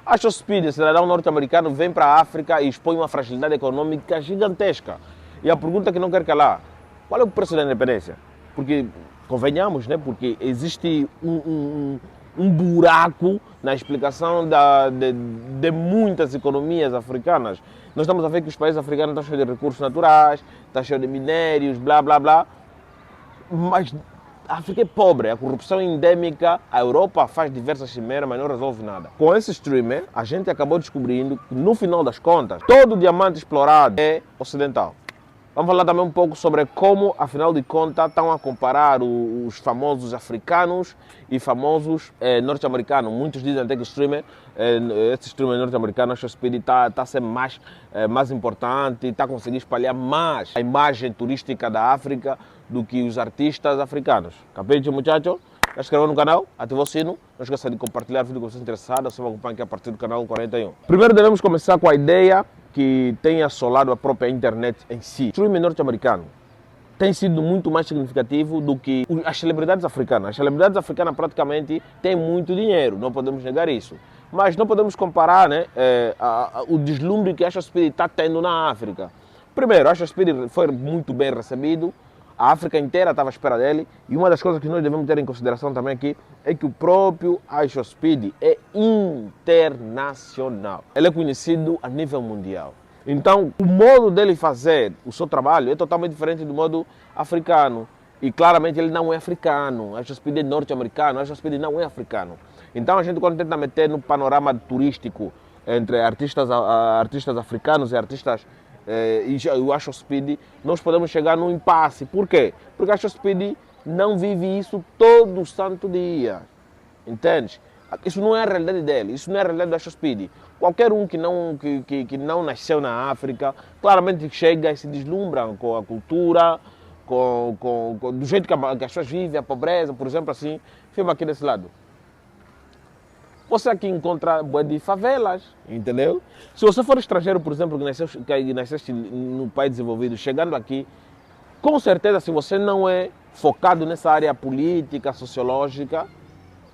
Acho Speed, cidadão norte-americano, vem para a África e expõe uma fragilidade econômica gigantesca. E a pergunta que não quer calar, qual é o preço da independência? Porque, convenhamos, né? Porque existe um buraco na explicação de muitas economias africanas. Nós estamos a ver que os países africanos estão cheios de recursos naturais, estão cheios de minérios, blá, blá, blá. Mas a África é pobre, a corrupção é endêmica, a Europa faz diversas cimeras, mas não resolve nada. Com esse streamer, a gente acabou descobrindo que, no final das contas, todo o diamante explorado é ocidental. Vamos falar também um pouco sobre como, afinal de contas, estão a comparar os famosos africanos e famosos norte-americanos. Muitos dizem até que esse streamer norte-americano, acho que o Speed está a ser mais importante, está a conseguir espalhar mais a imagem turística da África do que os artistas africanos. Capete, muchacho? Já inscreveu no canal? Ativou o sino? Não esqueça de compartilhar o vídeo com você interessado. Você vai acompanhar aqui a partir do canal 41. Primeiro devemos começar com a ideia que tem assolado a própria internet em si. O streaming norte-americano tem sido muito mais significativo do que as celebridades africanas. As celebridades africanas praticamente têm muito dinheiro, não podemos negar isso. Mas não podemos comparar, né, o deslumbre que a Asha Speed está tendo na África. Primeiro, a Asha Speed foi muito bem recebido, a África inteira estava à espera dele, e uma das coisas que nós devemos ter em consideração também aqui é que o próprio Asha Speed é internacional. Ele é conhecido a nível mundial. Então, o modo dele fazer o seu trabalho é totalmente diferente do modo africano. E claramente ele não é africano. A Asha Speed é norte-americano, a Asha Speed não é africano. Então a gente, quando tenta meter no panorama turístico entre artistas africanos e artistas e o Asha Speed, nós podemos chegar num impasse. Por quê? Porque a Asha Speed não vive isso todo santo dia. Entende? Isso não é a realidade dele, isso não é a realidade do Asha Speed. Qualquer um que não nasceu na África, claramente chega e se deslumbra com a cultura, do jeito que as pessoas vivem, a pobreza, por exemplo, assim. Filma aqui desse lado. Você aqui encontra bué de favelas, entendeu? Se você for estrangeiro, por exemplo, que nasceste no país desenvolvido, chegando aqui, com certeza, se você não é focado nessa área política, sociológica,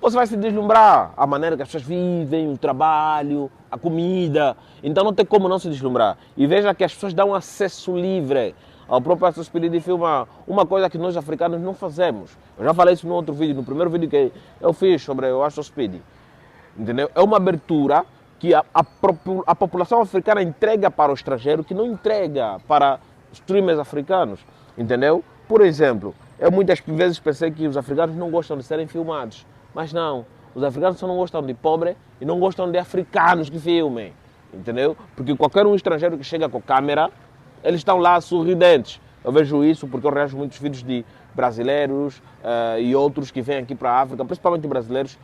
você vai se deslumbrar. A maneira que as pessoas vivem, o trabalho, a comida. Então não tem como não se deslumbrar. E veja que as pessoas dão acesso livre ao próprio Asha Speed de filmar. Uma coisa que nós africanos não fazemos. Eu já falei isso no outro vídeo, no primeiro vídeo que eu fiz sobre o Asha Speed. Entendeu? É uma abertura que a população africana entrega para o estrangeiro, que não entrega para os streamers africanos. Entendeu? Por exemplo, eu muitas vezes pensei que os africanos não gostam de serem filmados. Mas não, os africanos só não gostam de pobre e não gostam de africanos que filmem. Entendeu? Porque qualquer um estrangeiro que chega com a câmera, eles estão lá sorridentes. Eu vejo isso porque eu reajo muitos vídeos de brasileiros e outros que vêm aqui para a África, principalmente brasileiros,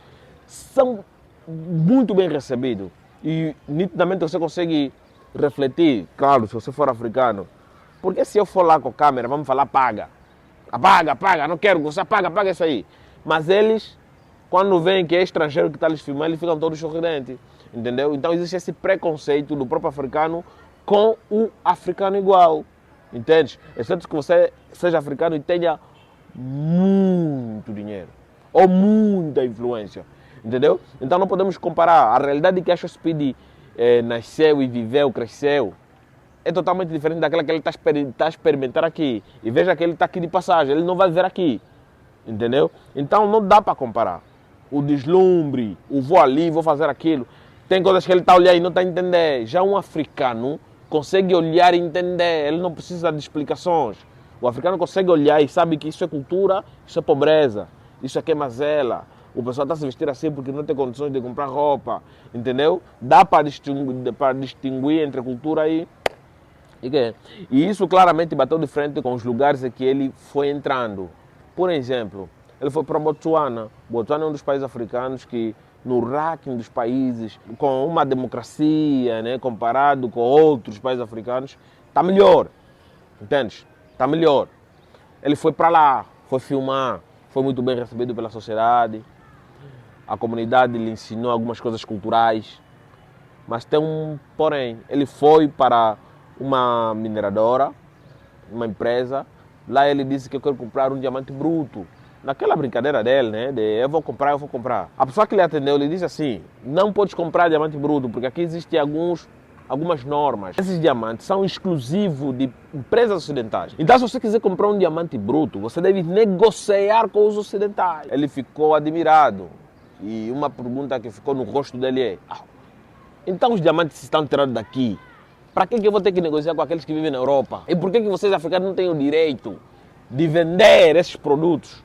são muito bem recebidos. E nitidamente você consegue refletir, claro, se você for africano. Porque se eu for lá com a câmera, vamos falar paga. Apaga, paga, não quero que você paga isso aí. Mas eles, quando veem que é estrangeiro que está lhes filmando, eles ficam todos sorridentes. Entendeu? Então existe esse preconceito do próprio africano com o africano igual. Entende? Exceto que você seja africano e tenha muito dinheiro. Ou muita influência. Entendeu? Então não podemos comparar. A realidade que a Asha Speed nasceu e viveu, cresceu, é totalmente diferente daquela que ele está a experimentar aqui. E veja que ele está aqui de passagem, ele não vai ver aqui. Entendeu? Então não dá para comparar. O deslumbre, o vou ali, vou fazer aquilo. Tem coisas que ele está a olhar e não está a entender. Já um africano consegue olhar e entender, ele não precisa de explicações. O africano consegue olhar e sabe que isso é cultura, isso é pobreza, isso aqui é mazela. O pessoal está a se vestir assim porque não tem condições de comprar roupa, entendeu? Dá para distinguir entre cultura e isso claramente bateu de frente com os lugares em que ele foi entrando. Por exemplo, ele foi para Botsuana. Botsuana é um dos países africanos que, no ranking dos países com uma democracia, né, comparado com outros países africanos, está melhor. Entende? Está melhor. Ele foi para lá, foi filmar, foi muito bem recebido pela sociedade. A comunidade lhe ensinou algumas coisas culturais. Mas tem um porém. Ele foi para uma mineradora, uma empresa. Lá ele disse que eu quero comprar um diamante bruto. naquela brincadeira dele, né? De eu vou comprar, eu vou comprar. A pessoa que lhe atendeu lhe disse assim: não podes comprar diamante bruto, porque aqui existem algumas normas. Esses diamantes são exclusivos de empresas ocidentais. Então, se você quiser comprar um diamante bruto, você deve negociar com os ocidentais. Ele ficou admirado. E uma pergunta que ficou no rosto dele é: então os diamantes estão tirados daqui. Para que eu vou ter que negociar com aqueles que vivem na Europa? E por que vocês africanos não têm o direito de vender esses produtos?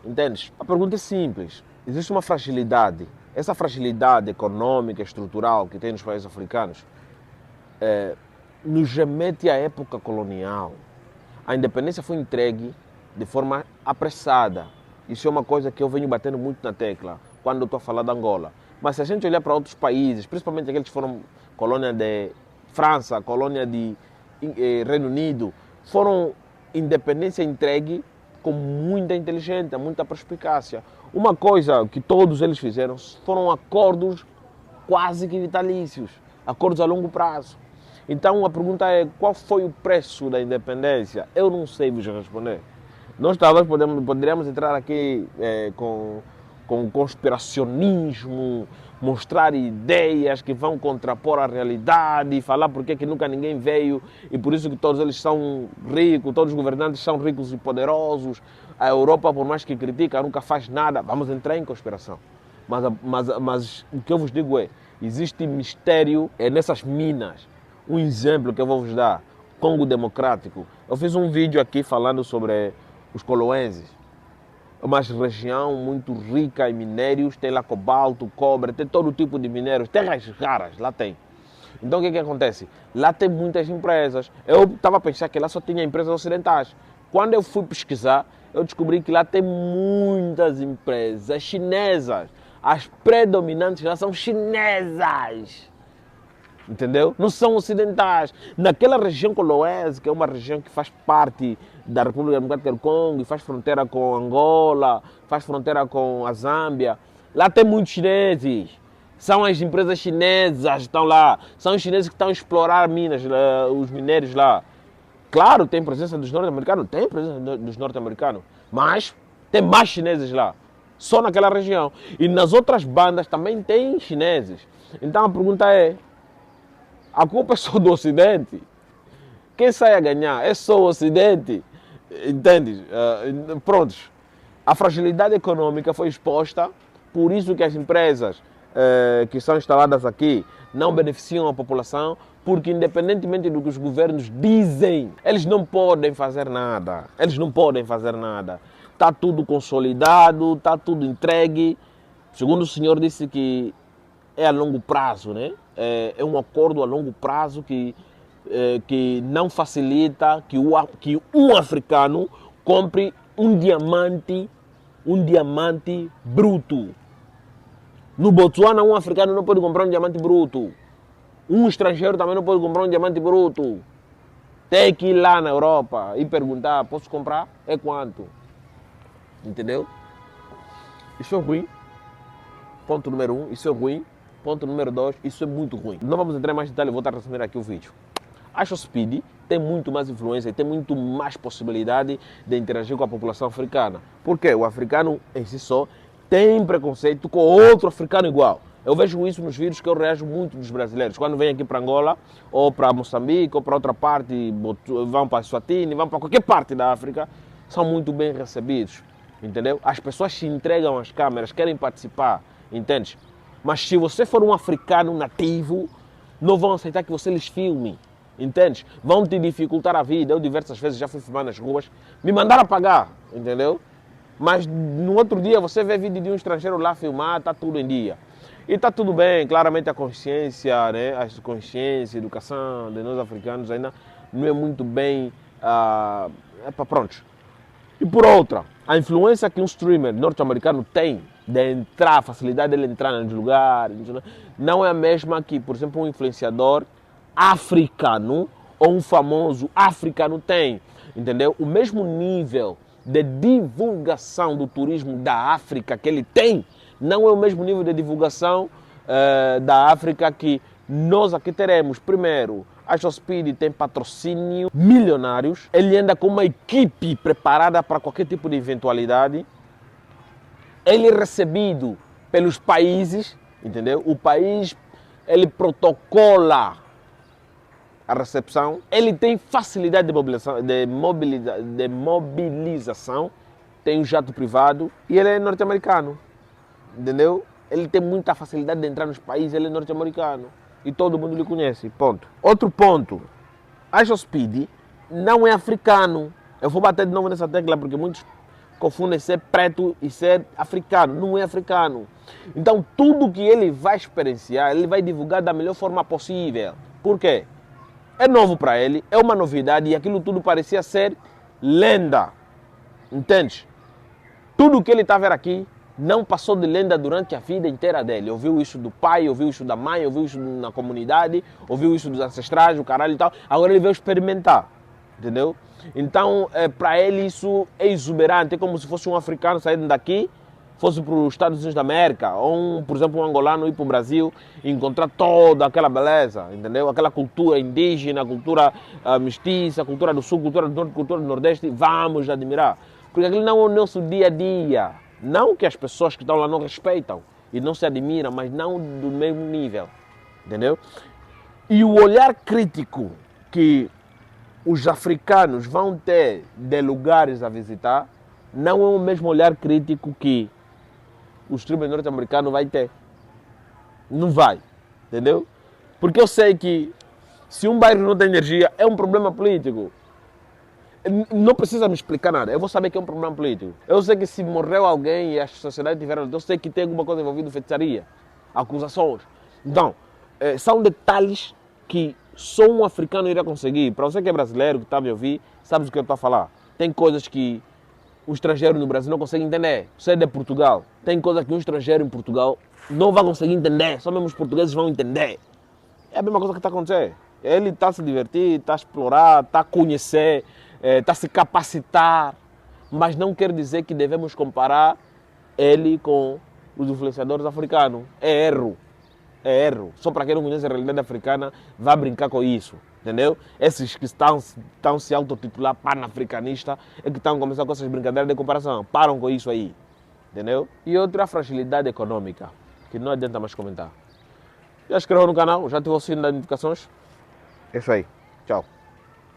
Entende? A pergunta é simples. Existe uma fragilidade. Essa fragilidade econômica, estrutural que tem nos países africanos nos remete à época colonial. A independência foi entregue de forma apressada. Isso é uma coisa que eu venho batendo muito na tecla quando eu estou a falar de Angola. Mas se a gente olhar para outros países, principalmente aqueles que foram colônia de França, colônia de Reino Unido, foram independência entregue com muita inteligência, muita perspicácia. Uma coisa que todos eles fizeram foram acordos quase que vitalícios, acordos a longo prazo. Então a pergunta é: qual foi o preço da independência? Eu não sei vos responder. Nós talvez poderíamos entrar aqui com conspiracionismo, mostrar ideias que vão contrapor a realidade, falar porque que nunca ninguém veio e por isso que todos eles são ricos, todos os governantes são ricos e poderosos. A Europa, por mais que critica, nunca faz nada. Vamos entrar em conspiração. Mas o que eu vos digo é: existe mistério nessas minas. Um exemplo que eu vou vos dar: Congo Democrático. Eu fiz um vídeo aqui falando sobre os coloenses. É uma região muito rica em minérios, tem lá cobalto, cobre, tem todo tipo de minérios, terras raras, lá tem. Então o que acontece? Lá tem muitas empresas. Eu estava a pensar que lá só tinha empresas ocidentais. Quando eu fui pesquisar, eu descobri que lá tem muitas empresas chinesas. As predominantes lá são chinesas. Entendeu? Não são ocidentais. Naquela região coloense, que é uma região que faz parte da República Democrática do Congo, e faz fronteira com Angola, faz fronteira com a Zâmbia, lá tem muitos chineses. São as empresas chinesas que estão lá. São os chineses que estão a explorar minas, os minérios lá. Claro, tem presença dos norte-americanos, tem presença dos norte-americanos, mas tem mais chineses lá. Só naquela região. E nas outras bandas também tem chineses. Então a pergunta é: a culpa é só do Ocidente? Quem sai a ganhar? É só o Ocidente? Entende? Prontos. A fragilidade econômica foi exposta, por isso que as empresas que são instaladas aqui não beneficiam a população, porque independentemente do que os governos dizem, eles não podem fazer nada. Eles não podem fazer nada. Está tudo consolidado, está tudo entregue. Segundo o senhor disse que é a longo prazo, né? É um acordo a longo prazo que não facilita que um africano compre um diamante bruto. No Botsuana, um africano não pode comprar um diamante bruto. Um estrangeiro também não pode comprar um diamante bruto. Tem que ir lá na Europa e perguntar: posso comprar? É quanto? Entendeu? Isso é ruim. Ponto número 1, isso é ruim. Ponto número 2, isso é muito ruim. Não vamos entrar em mais detalhes, vou estar a resumir aqui o vídeo. A Speed tem muito mais influência, tem muito mais possibilidade de interagir com a população africana. Por quê? O africano em si só tem preconceito com outro africano igual. Eu vejo isso nos vídeos que eu reajo muito dos brasileiros. Quando vêm aqui para Angola, ou para Moçambique, ou para outra parte, vão para Eswatini, vão para qualquer parte da África, são muito bem recebidos. Entendeu? As pessoas se entregam às câmeras, querem participar, entende? Mas se você for um africano nativo, não vão aceitar que você lhes filme, entende? Vão te dificultar a vida. Eu diversas vezes já fui filmar nas ruas, me mandaram pagar, entendeu? Mas no outro dia você vê vídeo de um estrangeiro lá filmar, está tudo em dia. E está tudo bem, claramente a consciência, né? A consciência, a educação de nós africanos ainda não é muito bem pronto. E por outra, a influência que um streamer norte-americano tem de entrar, a facilidade dele entrar nos lugares, não é a mesma que, por exemplo, um influenciador africano ou um famoso africano tem, entendeu? O mesmo nível de divulgação do turismo da África que ele tem, não é o mesmo nível de divulgação da África que nós aqui teremos. Primeiro, a Speed tem patrocínio milionários, ele anda com uma equipe preparada para qualquer tipo de eventualidade, ele é recebido pelos países, entendeu? O país, ele protocola a recepção, ele tem facilidade de mobilização, tem um jato privado e ele é norte-americano, entendeu? Ele tem muita facilidade de entrar nos países, ele é norte-americano e todo mundo lhe conhece, ponto. Outro ponto, Speed não é africano. Eu vou bater de novo nessa tecla porque muitos confundem ser preto e ser africano. Não é africano. Então tudo que ele vai experienciar, ele vai divulgar da melhor forma possível. Por quê? É novo para ele, é uma novidade e aquilo tudo parecia ser lenda. Entende? Tudo que ele está a ver aqui não passou de lenda durante a vida inteira dele. Ouviu isso do pai, ouviu isso da mãe, ouviu isso na comunidade, ouviu isso dos ancestrais, o caralho e tal. Agora ele veio experimentar. Entendeu? Então, para ele isso é exuberante. É como se fosse um africano saindo daqui, fosse para os Estados Unidos da América, ou por exemplo um angolano ir para o Brasil e encontrar toda aquela beleza, entendeu? Aquela cultura indígena, cultura mestiça, cultura do Sul, cultura do Norte, cultura do Nordeste, vamos admirar. Porque aquilo não é o nosso dia a dia. Não que as pessoas que estão lá não respeitam e não se admiram, mas não do mesmo nível, entendeu? E o olhar crítico que os africanos vão ter de lugares a visitar não é o mesmo olhar crítico que os tribos norte-americanos vai ter. Não vai, entendeu? Porque eu sei que se um bairro não tem energia, é um problema político. Não precisa me explicar nada, eu vou saber que é um problema político. Eu sei que se morreu alguém e a sociedade tiveram, eu sei que tem alguma coisa envolvida, feitiçaria, acusações. Então, são detalhes que só um africano irá conseguir. Para você que é brasileiro, que está a me ouvir, sabe o que eu estou a falar. Tem coisas que um estrangeiro no Brasil não consegue entender. Você é de Portugal, tem coisas que um estrangeiro em Portugal não vai conseguir entender, só mesmo os portugueses vão entender. É a mesma coisa que está acontecendo. Ele está a se divertir, está a explorar, está a conhecer, está a se capacitar, mas não quer dizer que devemos comparar ele com os influenciadores africanos. É erro. É erro. Só para quem não conhece a realidade africana, vai brincar com isso. Entendeu? Esses que estão se autotitular panafricanista é que estão a começar com essas brincadeiras de comparação. Param com isso aí. Entendeu? E outra fragilidade econômica, que não adianta mais comentar. Já inscreveu no canal? Já ativou o sino das notificações? É isso aí. Tchau.